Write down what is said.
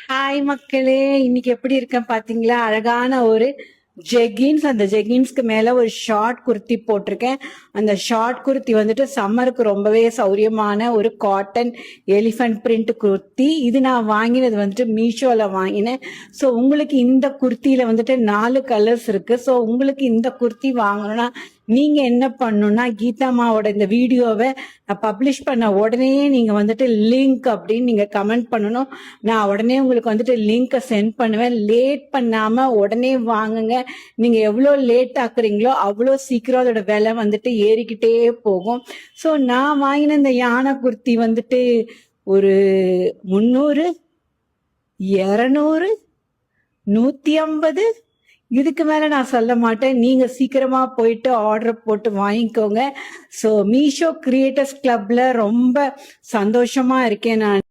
Hi மக்களே, இன்னைக்கு எப்படி இருக்கேன் பாத்தீங்களா? அழகான ஒரு ஜெகின்ஸ், அந்த ஜெகின்ஸ்க்கு மேல ஒரு ஷார்ட் குர்த்தி போட்டிருக்கேன். அந்த ஷார்ட் குர்த்தி வந்துட்டு சம்மருக்கு ரொம்பவே சௌரியமான ஒரு காட்டன் எலிஃபண்ட் பிரிண்ட் குர்த்தி. இது நான் வாங்கினது வந்துட்டு மீஷோல வாங்கினேன். ஸோ உங்களுக்கு இந்த குர்த்தியில வந்துட்டு 4 கலர்ஸ் இருக்கு. ஸோ உங்களுக்கு இந்த குர்த்தி வாங்கணும்னா நீங்க என்ன பண்ணணும்னா, கீதாமாவோட இந்த வீடியோவை நான் பப்ளிஷ் பண்ண உடனே நீங்க வந்துட்டு லிங்க் அப்படின்னு நீங்க கமெண்ட் பண்ணணும். நான் உடனே உங்களுக்கு வந்துட்டு லிங்கை சென்ட் பண்ணுவேன். லேட் பண்ணாம உடனே வாங்குங்க. நீங்க எவ்வளோ லேட் ஆக்குறீங்களோ அவ்வளோ சீக்கிரம் அதோட விலை வந்துட்டு ஏறிக்கிட்டே போகும். ஸோ நான் வாங்கின இந்த யானை குர்த்தி வந்துட்டு ஒரு 300, 200, 150, இதுக்கு மேல நான் சொல்ல மாட்டேன். நீங்க சீக்கிரமா போயிட்டு ஆர்டர் போட்டு வாங்கிக்கோங்க. ஸோ மீஷோ கிரியேட்டர்ஸ் கிளப்ல ரொம்ப சந்தோஷமா இருக்கேன் நான்.